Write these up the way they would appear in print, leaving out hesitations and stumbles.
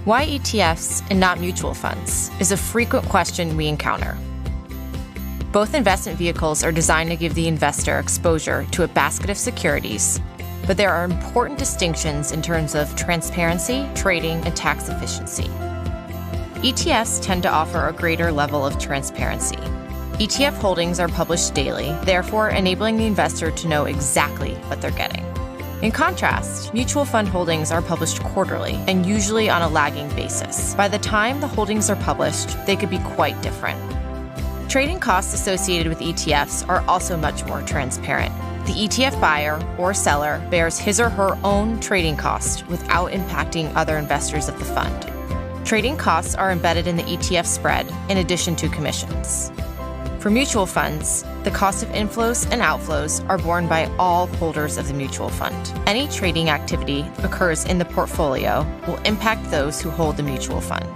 Why ETFs and not mutual funds is a frequent question we encounter. Both investment vehicles are designed to give the investor exposure to a basket of securities, but there are important distinctions in terms of transparency, trading, and tax efficiency. ETFs tend to offer a greater level of transparency. ETF holdings are published daily, therefore enabling the investor to know exactly what they're getting. In contrast, mutual fund holdings are published quarterly and usually on a lagging basis. By the time the holdings are published, they could be quite different. Trading costs associated with ETFs are also much more transparent. The ETF buyer or seller bears his or her own trading cost without impacting other investors of the fund. Trading costs are embedded in the ETF spread in addition to commissions. For mutual funds, the cost of inflows and outflows are borne by all holders of the mutual fund. Any trading activity that occurs in the portfolio will impact those who hold the mutual fund.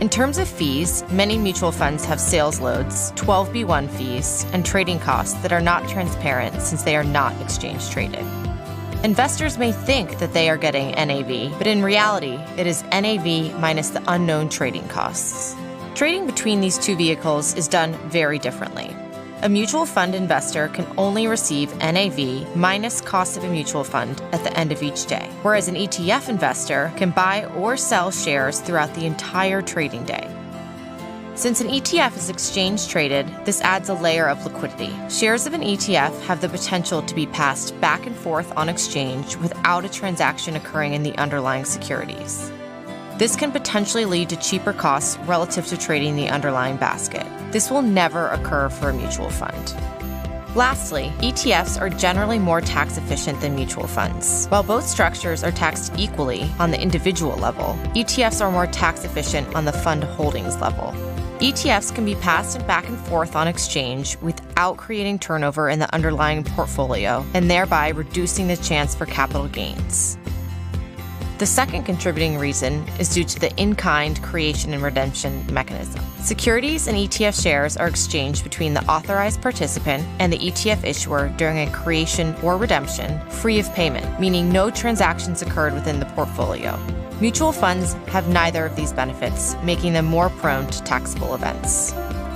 In terms of fees, many mutual funds have sales loads, 12b-1 fees, and trading costs that are not transparent since they are not exchange traded. Investors may think that they are getting NAV, but in reality, it is NAV minus the unknown trading costs. Trading between these two vehicles is done very differently. A mutual fund investor can only receive NAV minus cost of a mutual fund at the end of each day, whereas an ETF investor can buy or sell shares throughout the entire trading day. Since an ETF is exchange traded, this adds a layer of liquidity. Shares of an ETF have the potential to be passed back and forth on exchange without a transaction occurring in the underlying securities. This can potentially lead to cheaper costs relative to trading the underlying basket. This will never occur for a mutual fund. Lastly, ETFs are generally more tax efficient than mutual funds. While both structures are taxed equally on the individual level, ETFs are more tax efficient on the fund holdings level. ETFs can be passed back and forth on exchange without creating turnover in the underlying portfolio and thereby reducing the chance for capital gains. The second contributing reason is due to the in-kind creation and redemption mechanism. Securities and ETF shares are exchanged between the authorized participant and the ETF issuer during a creation or redemption free of payment, meaning no transactions occurred within the portfolio. Mutual funds have neither of these benefits, making them more prone to taxable events.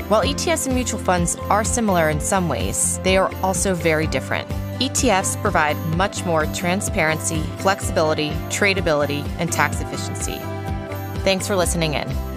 While ETFs and mutual funds are similar in some ways, they are also very different. ETFs provide much more transparency, flexibility, tradability, and tax efficiency. Thanks for listening in.